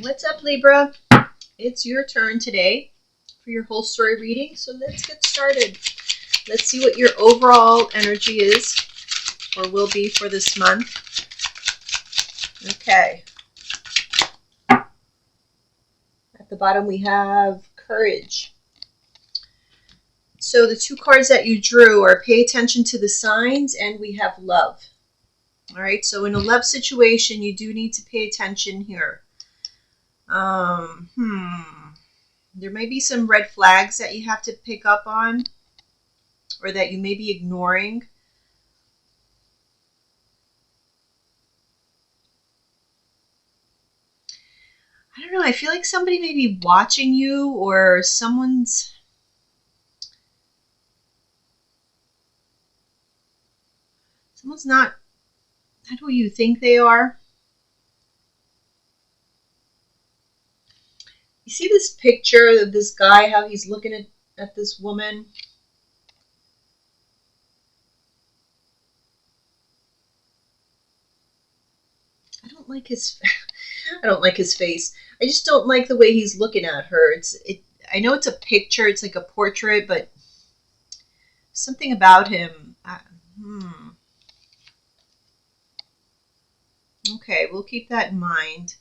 What's up, Libra? It's your turn today for your whole story reading, so let's get started. Let's see what your overall energy is or will be for this month. Okay. At the bottom we have Courage. So the two cards that you drew are Pay Attention to the Signs, and we have Love. All right, so in a love situation, you do need to pay attention here. There may be some red flags that you have to pick up on or that you may be ignoring. I don't know, I feel like somebody may be watching you, or someone's not who you think they are. You see this picture of this guy, how he's looking at this woman? I don't like his I don't like his face. I just don't like the way he's looking at her. I know it's a picture, it's like a portrait, but something about him. Okay, we'll keep that in mind.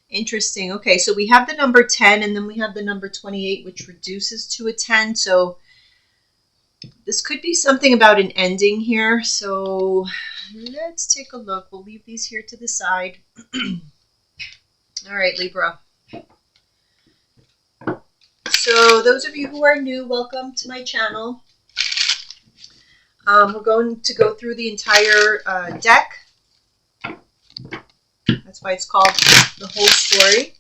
Interesting. Okay, so we have the number 10 and then we have the number 28, which reduces to a 10. So this could be something about an ending here. So let's take a look. We'll leave these here to the side. All right, Libra. So those of you who are new, welcome to my channel. We're going to go through the entire deck. That's why it's called The Whole Story.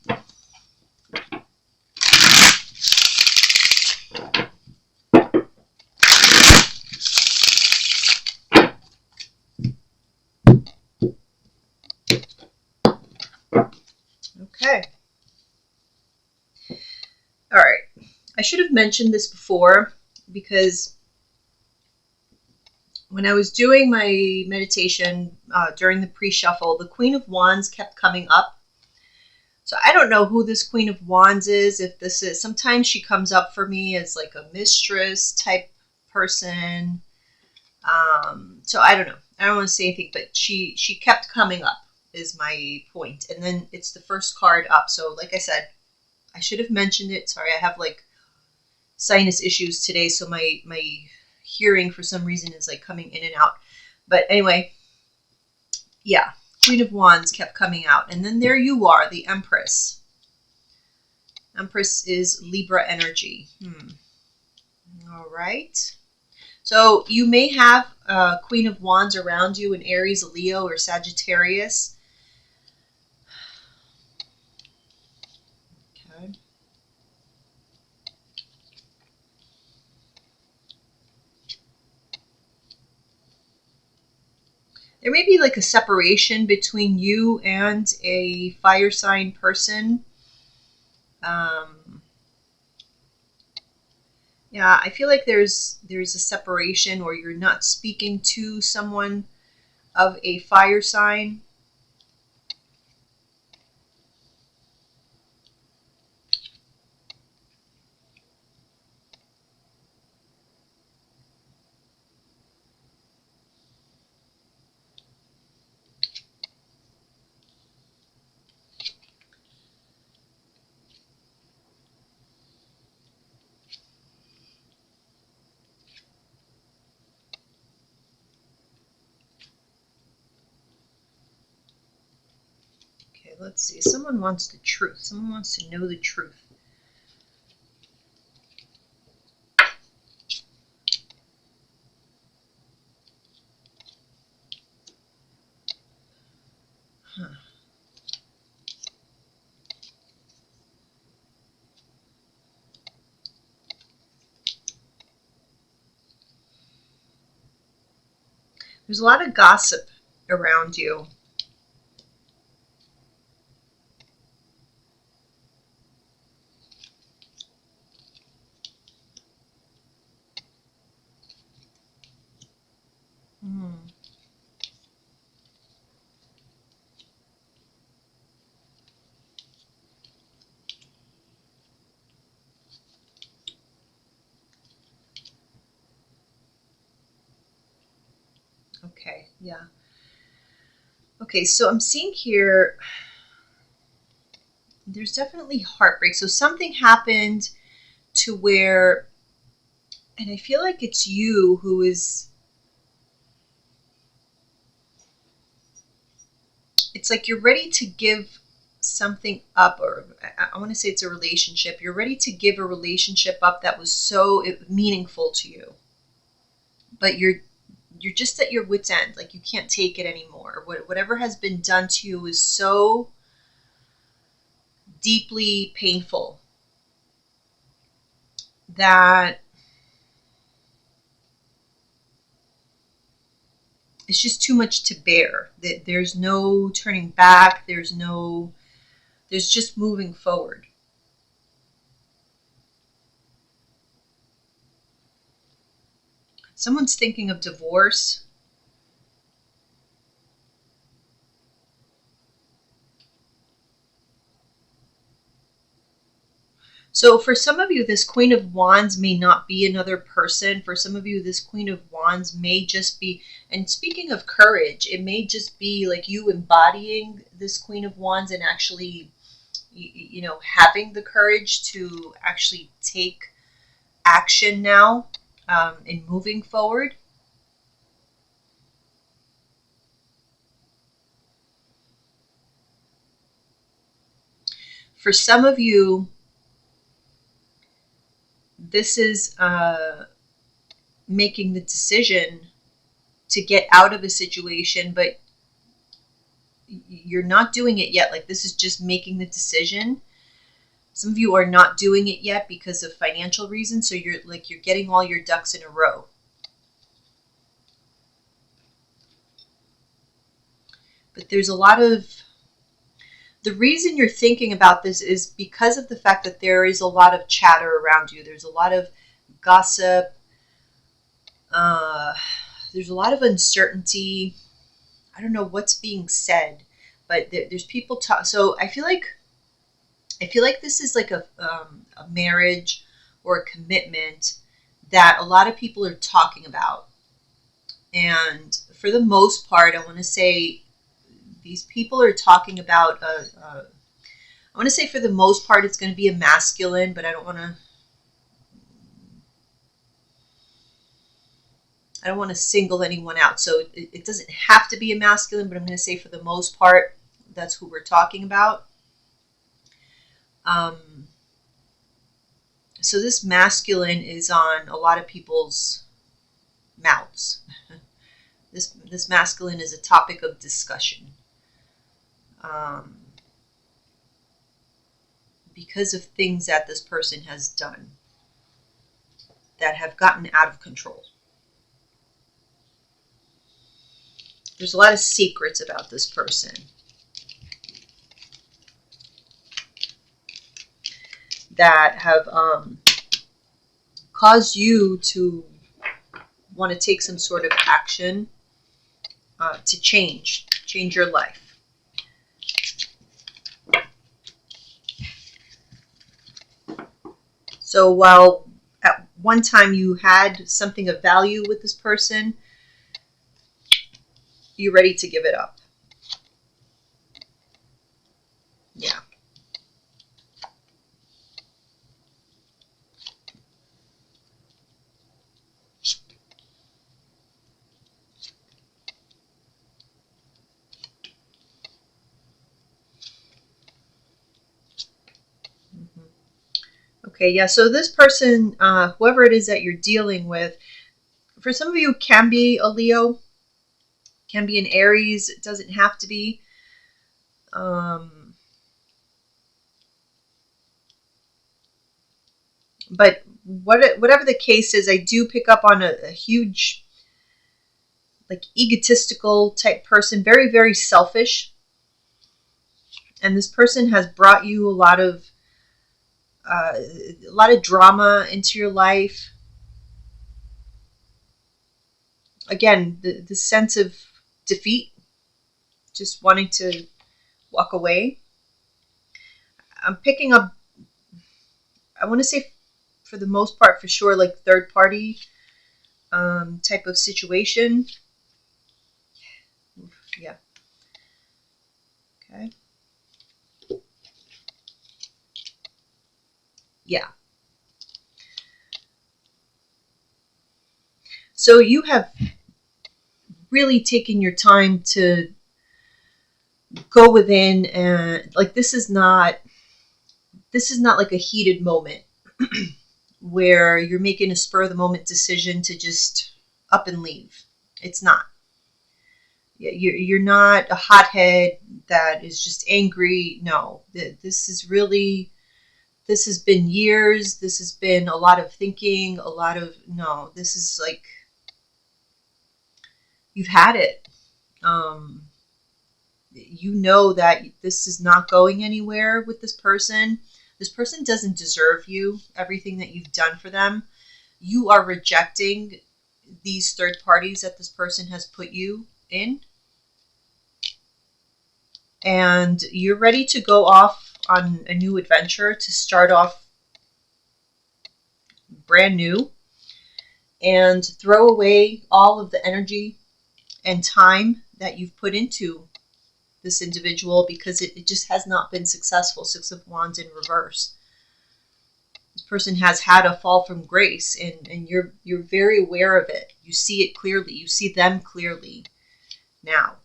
Okay. All right. I should have mentioned this before because when I was doing my meditation during the pre-shuffle, the Queen of Wands kept coming up. So I don't know who this Queen of Wands is. If this is, sometimes she comes up for me as like a mistress type person. So I don't know. I don't want to say anything, but she kept coming up is my point. And then it's the first card up. So like I said, I should have mentioned it. Sorry, I have like sinus issues today, so my hearing for some reason is like coming in and out. But anyway, yeah, Queen of Wands kept coming out. And then there you are, the Empress. Empress is Libra energy. All right. So you may have Queen of Wands around you in Aries, Leo, or Sagittarius. Okay. There may be like a separation between you and a fire sign person. Yeah, I feel like there's a separation, or you're not speaking to someone of a fire sign. Okay, let's see. Someone wants the truth. Someone wants to know the truth. Huh. There's a lot of gossip around you. Yeah. Okay, so I'm seeing here, there's definitely heartbreak. So something happened to where, and I feel like it's you who is, it's like you're ready to give something up, or I want to say it's a relationship. You're ready to give a relationship up that was so meaningful to you, but you're just at your wit's end. Like you can't take it anymore. Whatever has been done to you is so deeply painful that it's just too much to bear. That there's no turning back. There's just moving forward. Someone's thinking of divorce. So for some of you, this Queen of Wands may not be another person. For some of you, this Queen of Wands may just be, and speaking of courage, it may just be like you embodying this Queen of Wands and actually, having the courage to actually take action now, and moving forward. For some of you, this is making the decision to get out of a situation, but you're not doing it yet. Like this is just making the decision. Some of you are not doing it yet because of financial reasons, so you're getting all your ducks in a row. But there's a lot of, the reason you're thinking about this is because of the fact that there is a lot of chatter around you. There's a lot of gossip. There's a lot of uncertainty. I don't know what's being said, but there's people talk. So I feel like this is like a marriage or a commitment that a lot of people are talking about. And for the most part, I want to say these people are talking about I want to say for the most part it's going to be a masculine, but I don't want to single anyone out. So it doesn't have to be a masculine, but I'm going to say for the most part that's who we're talking about. So this masculine is on a lot of people's mouths. This masculine is a topic of discussion. Because of things that this person has done that have gotten out of control. There's a lot of secrets about this person that have caused you to want to take some sort of action to change your life. So while at one time you had something of value with this person, you're ready to give it up. Yeah. Okay, yeah, so this person, whoever it is that you're dealing with, for some of you can be a Leo, can be an Aries, it doesn't have to be. But whatever the case is, I do pick up on a huge, like, egotistical type person, very, very selfish. And this person has brought you a lot of drama into your life. Again, the sense of defeat, just wanting to walk away. I'm picking up, I want to say for the most part, for sure, like third party type of situation. Yeah. So you have really taken your time to go within, and like this is not like a heated moment where you're making a spur of the moment decision to just up and leave. It's not. You're not a hothead that is just angry. No, this is really, this has been years. This has been a lot of thinking, no, this is like, you've had it. You know that this is not going anywhere with this person. This person doesn't deserve you, everything that you've done for them. You are rejecting these third parties that this person has put you in. And you're ready to go off on a new adventure, to start off brand new and throw away all of the energy and time that you've put into this individual, because it just has not been successful. Six of Wands in reverse. This person has had a fall from grace, and you're very aware of it. You see it clearly. You see them clearly now.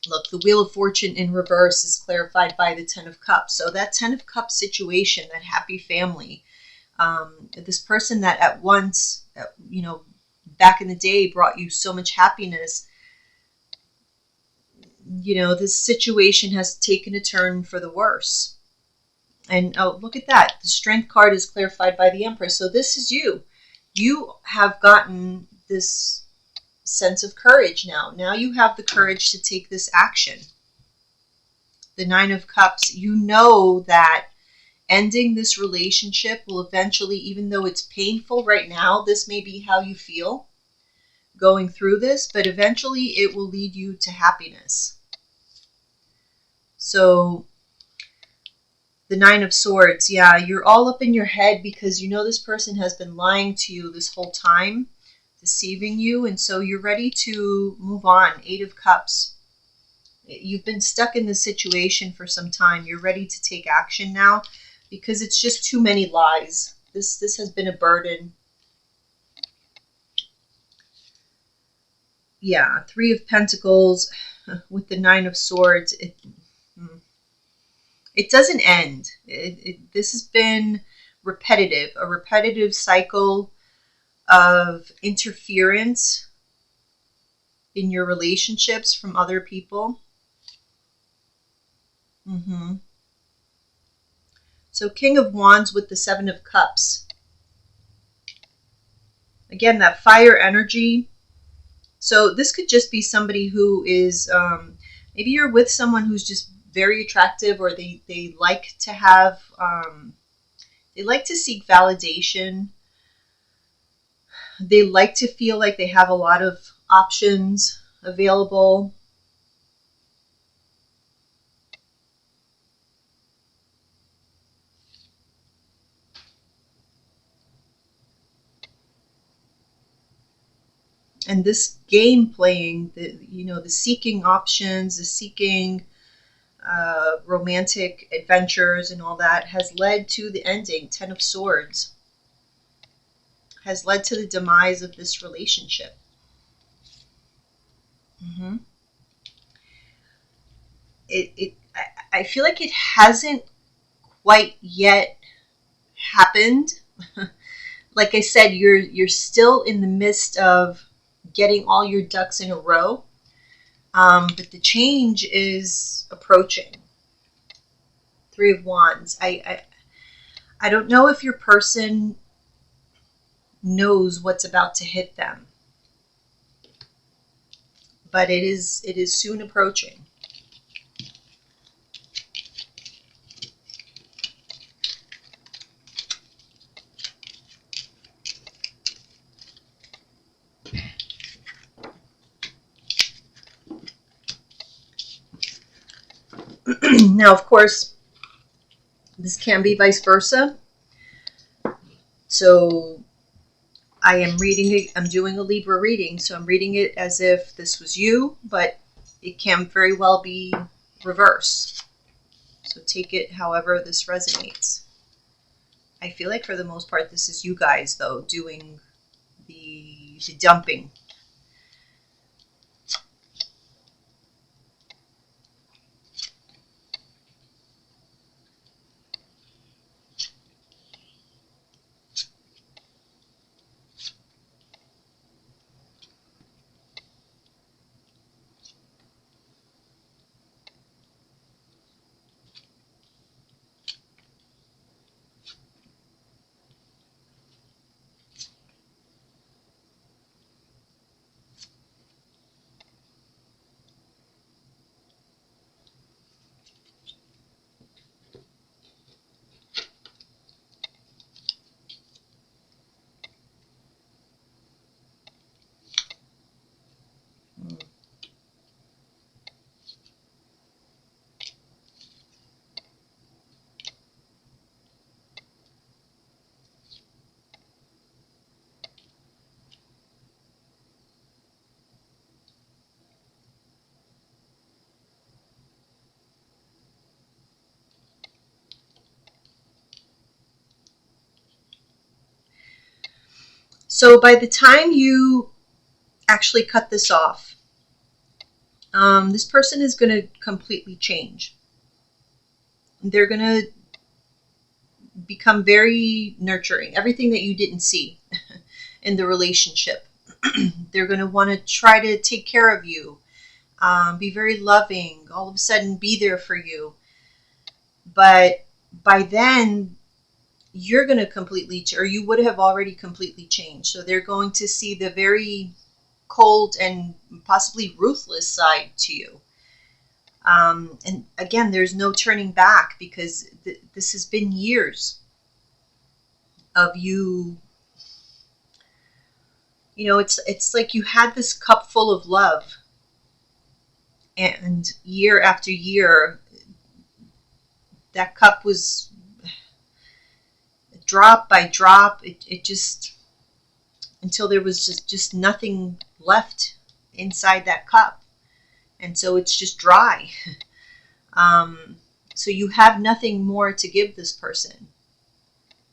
Look, the Wheel of Fortune in reverse is clarified by the Ten of Cups. So that Ten of Cups situation, that happy family, this person that at once, back in the day brought you so much happiness, this situation has taken a turn for the worse. And oh, look at that. The Strength card is clarified by the Empress. So this is you. You have gotten this sense of courage now. Now you have the courage to take this action. The Nine of Cups, you know that ending this relationship will eventually, even though it's painful right now, this may be how you feel going through this, but eventually it will lead you to happiness. So the Nine of Swords, yeah, you're all up in your head because you know this person has been lying to you this whole time, deceiving you, and so you're ready to move on. Eight of Cups. You've been stuck in this situation for some time. You're ready to take action now because it's just too many lies. This has been a burden. Yeah, Three of Pentacles with the Nine of Swords. It doesn't end. This has been repetitive, a repetitive cycle of interference in your relationships from other people. So King of Wands with the Seven of Cups. Again, that fire energy. So this could just be somebody who is, maybe you're with someone who's just very attractive, or they like to have, they like to seek validation. They like to feel like they have a lot of options available. And this game playing, the seeking options, the seeking romantic adventures and all that has led to the ending. Ten of Swords has led to the demise of this relationship. I feel like it hasn't quite yet happened. Like I said, you're still in the midst of getting all your ducks in a row, but the change is approaching. Three of Wands. I don't know if your person knows what's about to hit them, but it is soon approaching. Now, of course, this can be vice versa. So I am reading it, I'm doing a Libra reading, so I'm reading it as if this was you, but it can very well be reverse. So take it however this resonates. I feel like for the most part, this is you guys, though, doing the dumping. So by the time you actually cut this off, this person is going to completely change. They're going to become very nurturing, everything that you didn't see in the relationship. They're going to want to try to take care of you, be very loving, all of a sudden be there for you. But by then, you're going to completely, or you would have already completely changed. So they're going to see the very cold and possibly ruthless side to you. And again, there's no turning back, because this has been years of you. You know, it's like you had this cup full of love, and year after year, that cup was drop by drop. It just, until there was just nothing left inside that cup, and so it's just dry. So you have nothing more to give this person.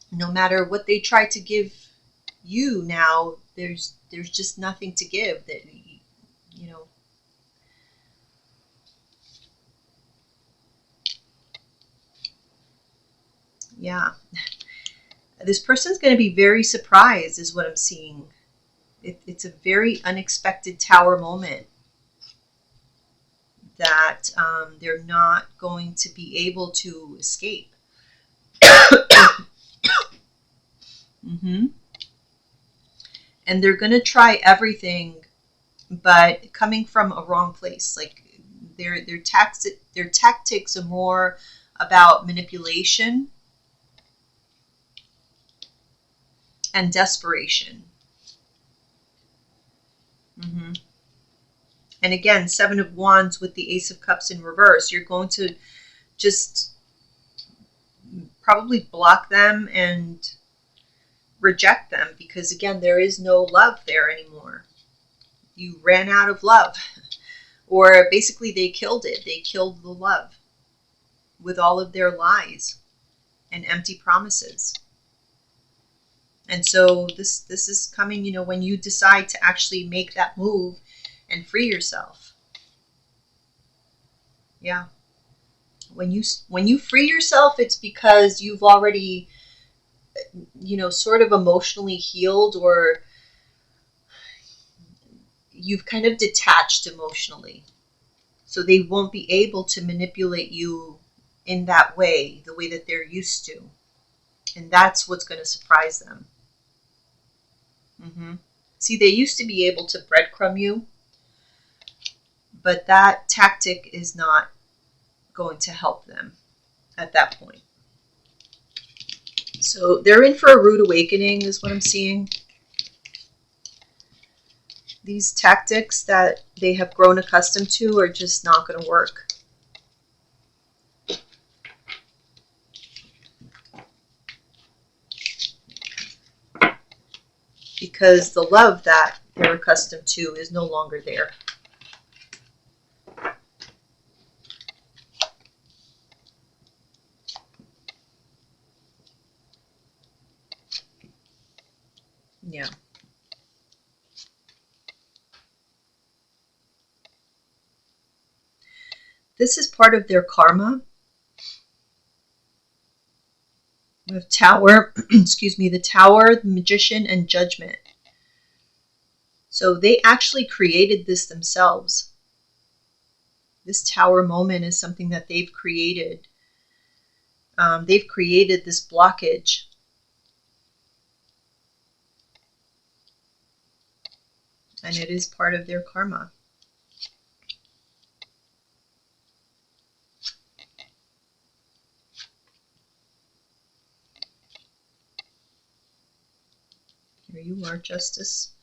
No matter what they try to give you now, there's just nothing to give. That, you know. Yeah. This person's going to be very surprised, is what I'm seeing. It's a very unexpected tower moment that they're not going to be able to escape. Mm-hmm. And they're going to try everything, but coming from a wrong place. Like their tactics are more about manipulation and desperation. Mm-hmm. And again, Seven of Wands with the Ace of Cups in reverse. You're going to just probably block them and reject them, because again, there is no love there anymore. You ran out of love. Or basically they killed it. They killed the love with all of their lies and empty promises. And so this is coming, you know, when you decide to actually make that move and free yourself. Yeah. When you free yourself, it's because you've already, you know, sort of emotionally healed, or you've kind of detached emotionally. So they won't be able to manipulate you in that way, the way that they're used to. And that's what's going to surprise them. Mm-hmm. See, they used to be able to breadcrumb you, but that tactic is not going to help them at that point. So they're in for a rude awakening, is what I'm seeing. These tactics that they have grown accustomed to are just not going to work. Because the love that they're accustomed to is no longer there. Yeah. This is part of their karma. We have Tower, excuse me, the Tower, the Magician, and Judgment. So they actually created this themselves. This Tower moment is something that they've created. They've created this blockage. And it is part of their karma. Here you are, Justice.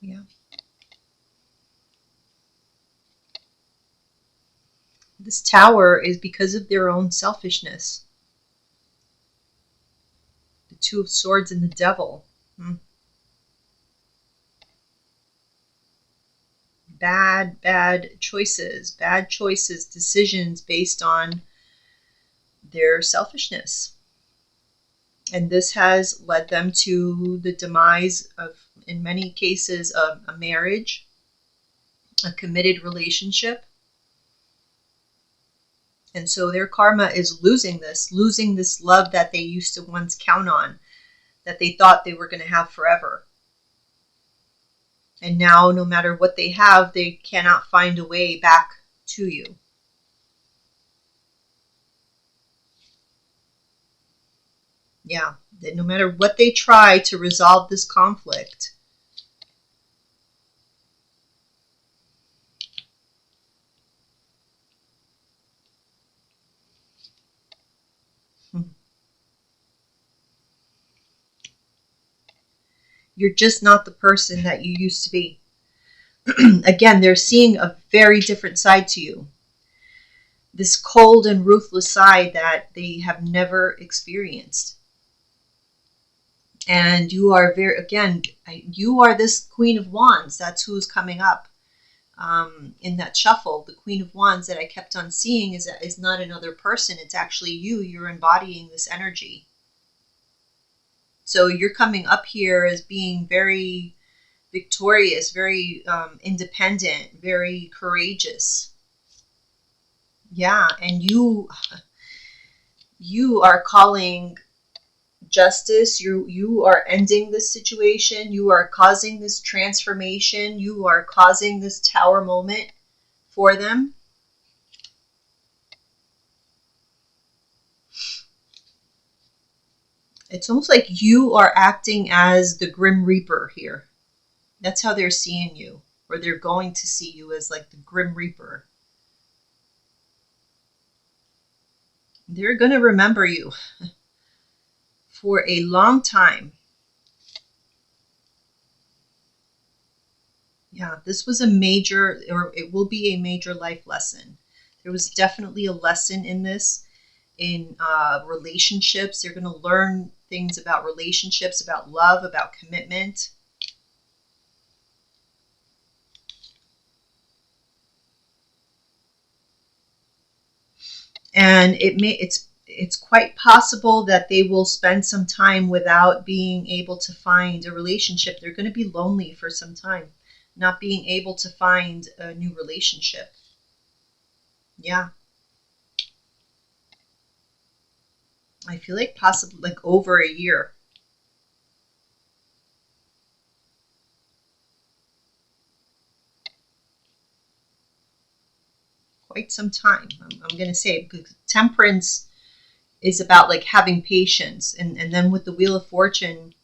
Yeah. This Tower is because of their own selfishness. The Two of Swords and the Devil. Bad choices, decisions based on their selfishness. And this has led them to the demise of, in many cases, a marriage, a committed relationship. And so their karma is losing this love that they used to once count on, that they thought they were going to have forever. And now, no matter what they have, they cannot find a way back to you. Yeah, that no matter what they try to resolve this conflict, you're just not the person that you used to be. Again, they're seeing a very different side to you. This cold and ruthless side that they have never experienced. And you are you are this Queen of Wands. That's who's coming up in that shuffle. The Queen of Wands that I kept on seeing is not another person. It's actually you. You're embodying this energy. So you're coming up here as being very victorious, very independent, very courageous. Yeah, and you are calling justice. You are ending this situation. You are causing this transformation. You are causing this Tower moment for them. It's almost like you are acting as the Grim Reaper here. That's how they're seeing you, or they're going to see you as like the Grim Reaper. They're going to remember you for a long time. Yeah, this was a major, or it will be a major life lesson. There was definitely a lesson in this, in relationships. They're going to learn things about relationships, about love, about commitment. And it's quite possible that they will spend some time without being able to find a relationship. They're going to be lonely for some time, not being able to find a new relationship. Yeah. I feel like possibly like over a year. Quite some time, I'm going to say, because Temperance is about like having patience. And then with the Wheel of Fortune,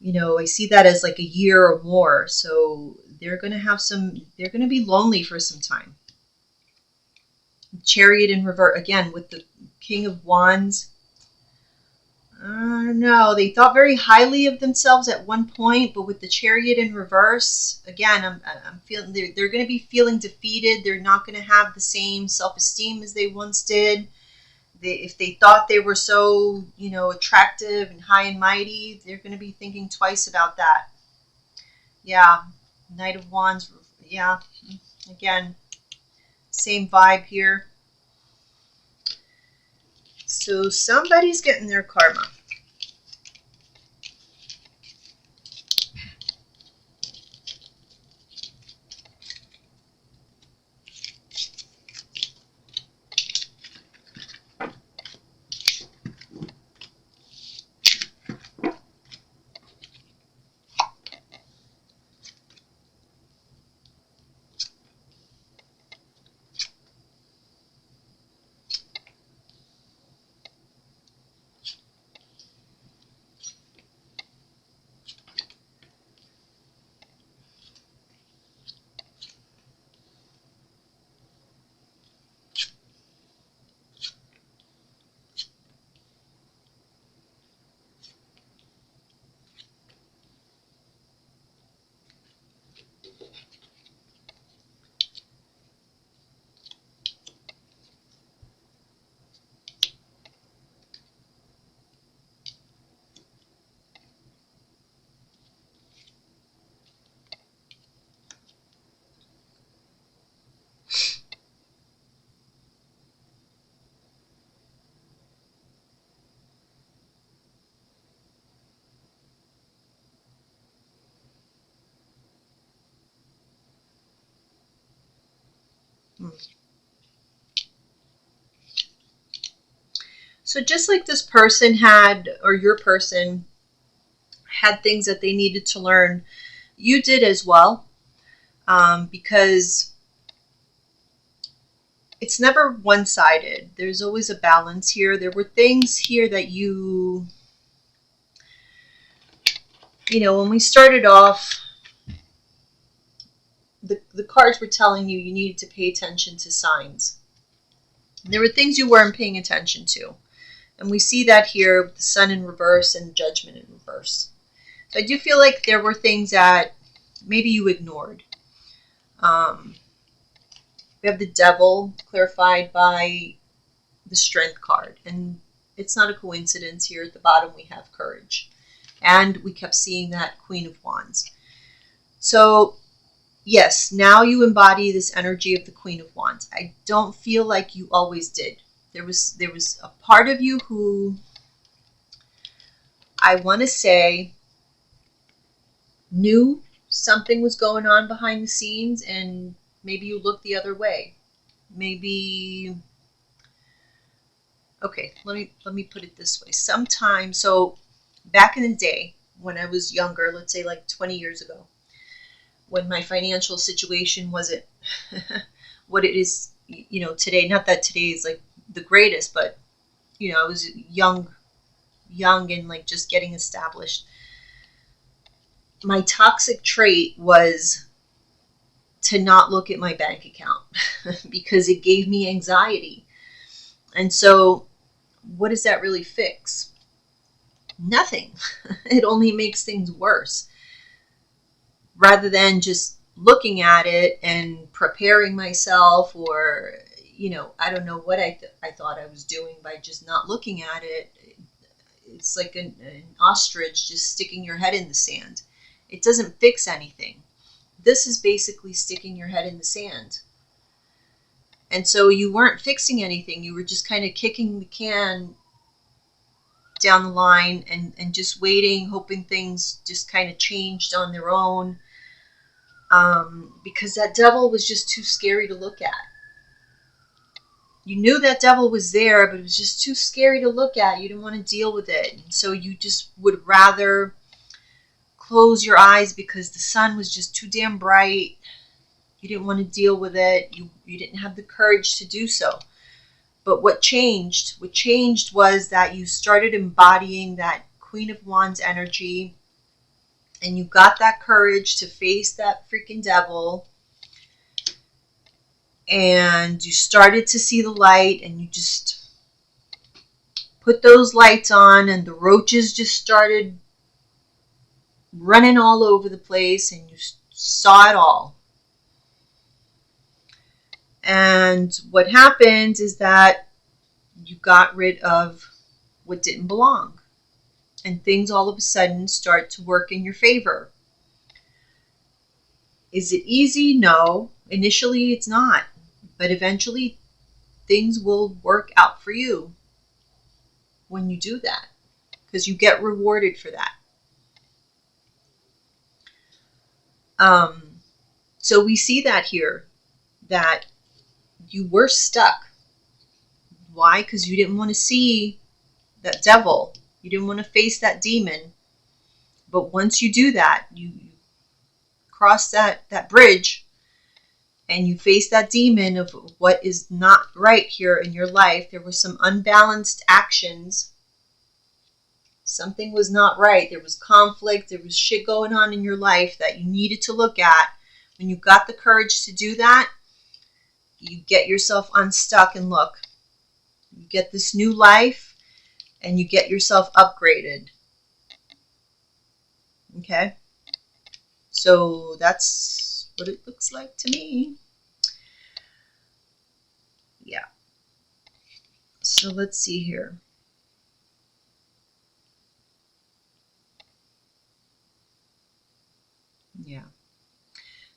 I see that as like a year or more. So they're going to be lonely for some time. Chariot in revert again with the King of Wands. I don't know. They thought very highly of themselves at one point, but with the Chariot in reverse, again, I'm feeling they're going to be feeling defeated. They're not going to have the same self-esteem as they once did. If they thought they were so, attractive and high and mighty, they're going to be thinking twice about that. Yeah, Knight of Wands. Yeah, again, same vibe here. So somebody's getting their karma. So just like this person had, or your person had things that they needed to learn, you did as well, because it's never one-sided. There's always a balance here. There were things here that when we started off, the cards were telling you needed to pay attention to signs. There were things you weren't paying attention to. And we see that here with the Sun in reverse and Judgment in reverse. So I do feel like there were things that maybe you ignored. We have the Devil clarified by the Strength card. And it's not a coincidence. Here at the bottom we have Courage. And we kept seeing that Queen of Wands. So yes, now you embody this energy of the Queen of Wands. I don't feel like you always did. There was a part of you who, I want to say, knew something was going on behind the scenes, and maybe you looked the other way. Maybe, okay, let me put it this way. Sometimes, so back in the day when I was younger, let's say like 20 years ago, when my financial situation wasn't what it is, today. Not that today is like the greatest, but I was young and like just getting established. My toxic trait was to not look at my bank account because it gave me anxiety. And so what does that really fix? Nothing. It only makes things worse. Rather than just looking at it and preparing myself, or I don't know what I thought I was doing by just not looking at it. It's like an ostrich just sticking your head in the sand. It doesn't fix anything. This is basically sticking your head in the sand. And so you weren't fixing anything. You were just kind of kicking the can down the line and just waiting, hoping things just kind of changed on their own. Because that devil was just too scary to look at. You knew that devil was there, but it was just too scary to look at. You didn't want to deal with it. And so you just would rather close your eyes because the sun was just too damn bright. You didn't want to deal with it. You didn't have the courage to do so. But what changed? What changed was that you started embodying that Queen of Wands energy, and you got that courage to face that freaking devil, and you started to see the light, and you just put those lights on and the roaches just started running all over the place, and you saw it all. And what happens is that you got rid of what didn't belong. And things all of a sudden start to work in your favor. Is it easy? No. Initially, it's not. But eventually, things will work out for you when you do that, because you get rewarded for that. So we see that here, that you were stuck. Why? Because you didn't want to see that devil. You didn't want to face that demon. But once you do that, you cross that bridge, and you face that demon of what is not right here in your life. There were some unbalanced actions. Something was not right. There was conflict. There was shit going on in your life that you needed to look at. When you got the courage to do that, you get yourself unstuck and look. You get this new life, and you get yourself upgraded. Okay? So that's what it looks like to me. Yeah. So let's see here. Yeah.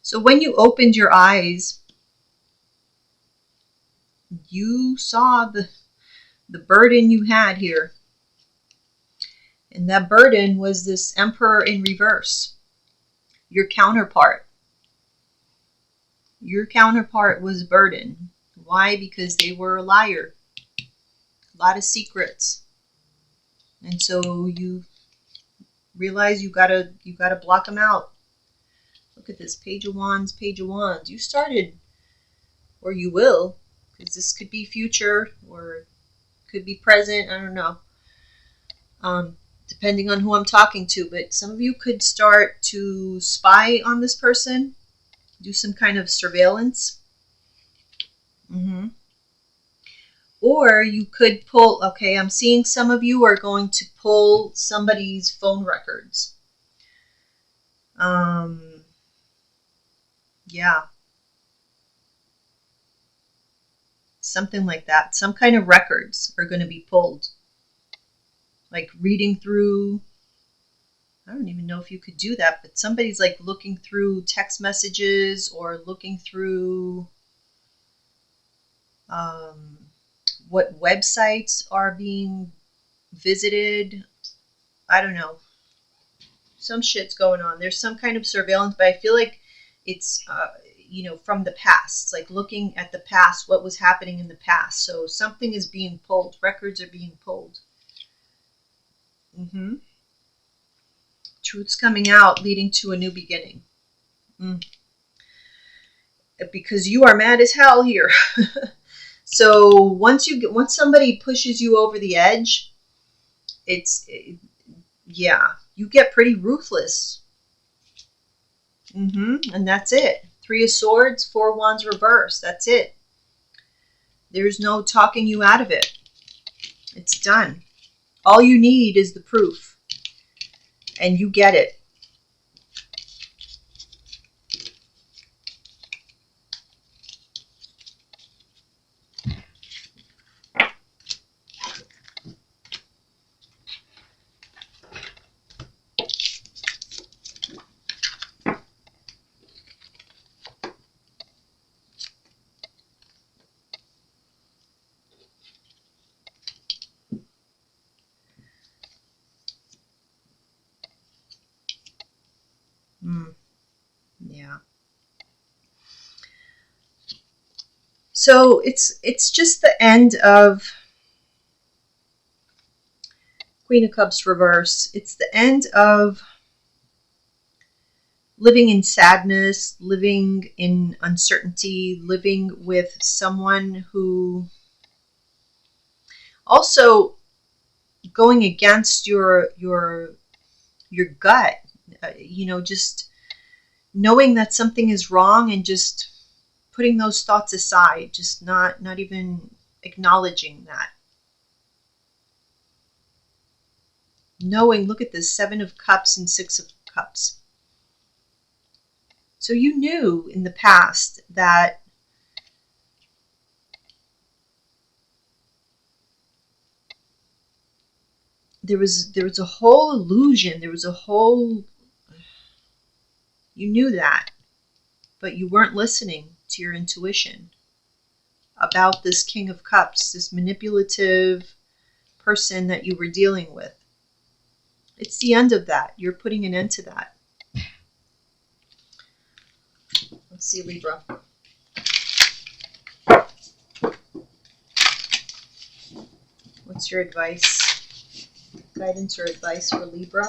So when you opened your eyes, you saw the burden you had here. And that burden was this Emperor in reverse. Your counterpart. Your counterpart was burden. Why? Because they were a liar. A lot of secrets. And so you realize you gotta block them out. Look at this, Page of Wands, Page of Wands. You started, or you will, because this could be future or could be present. I don't know. Depending on who I'm talking to, but some of you could start to spy on this person, do some kind of surveillance. Or you could pull, okay, I'm seeing some of you are going to pull somebody's phone records. Yeah. Something like that. Some kind of records are going to be pulled. Like reading through, I don't even know if you could do that, but somebody's like looking through text messages or looking through what websites are being visited. I don't know. Some shit's going on. There's some kind of surveillance, but I feel like it's, from the past. It's like looking at the past, what was happening in the past. So something is being pulled. Records are being pulled. Truth's coming out, leading to a new beginning. Because you are mad as hell here. So once somebody pushes you over the edge, you get pretty ruthless. And that's it. 3 of Swords, 4 Wands reverse. That's it. There's no talking you out of it. It's done. All you need is the proof. And you get it. Yeah. So it's just the end of Queen of Cups reverse. It's the end of living in sadness, living in uncertainty, living with someone who also going against your gut, just knowing that something is wrong and just putting those thoughts aside, just not even acknowledging that. knowing, look at this, 7 of Cups and 6 of Cups. So you knew in the past that there was a whole illusion, there was a whole, you knew that, but you weren't listening to your intuition about this King of Cups, this manipulative person that you were dealing with. It's the end of that. You're putting an end to that. Let's see, Libra. What's your advice? Guidance or advice for Libra?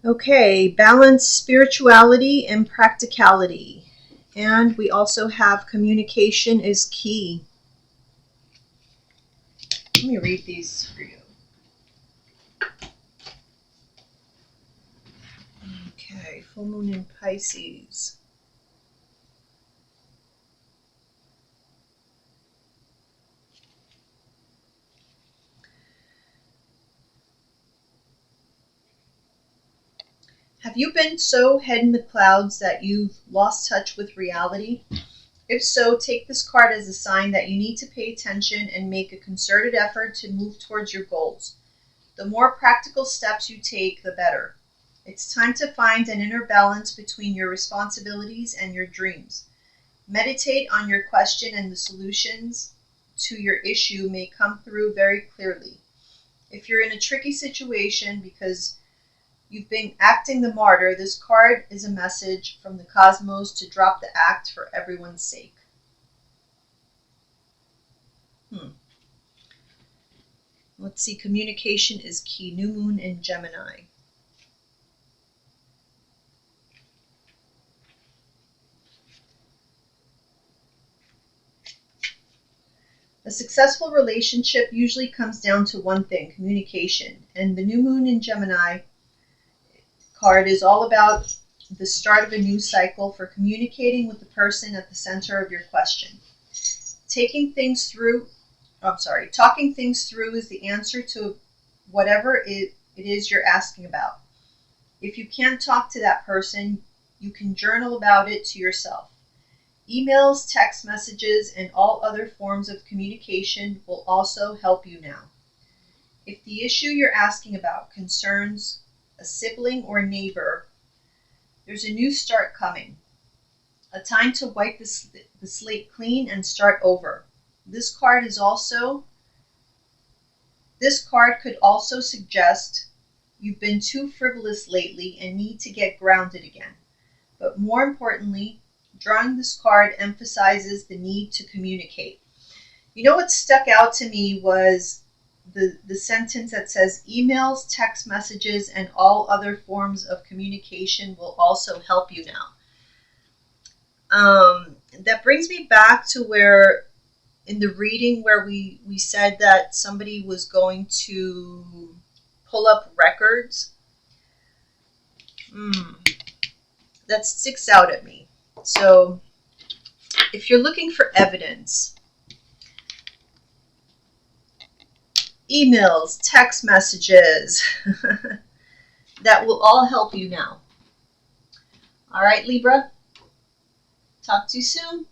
Okay, balance spirituality and practicality. And we also have communication is key. Let me read these for you. Okay, full moon in Pisces. Have you been so head in the clouds that you've lost touch with reality? If so, take this card as a sign that you need to pay attention and make a concerted effort to move towards your goals. The more practical steps you take, the better. It's time to find an inner balance between your responsibilities and your dreams. Meditate on your question, and the solutions to your issue may come through very clearly. If you're in a tricky situation because you've been acting the martyr, this card is a message from the cosmos to drop the act for everyone's sake. Let's see, communication is key. New moon in Gemini. A successful relationship usually comes down to one thing, communication. And the new moon in Gemini card is all about the start of a new cycle for communicating with the person at the center of your question. Talking things through is the answer to whatever it is you're asking about. If you can't talk to that person, you can journal about it to yourself. Emails, text messages, and all other forms of communication will also help you now. If the issue you're asking about concerns a sibling or neighbor, there's a new start coming. A time to wipe the slate clean and start over. This card could also suggest you've been too frivolous lately and need to get grounded again. But more importantly, drawing this card emphasizes the need to communicate. You know what stuck out to me was the sentence that says emails, text messages, and all other forms of communication will also help you now. That brings me back to where in the reading where we said that somebody was going to pull up records. That sticks out at me. So if you're looking for evidence, emails, text messages, that will all help you now. All right, Libra, talk to you soon.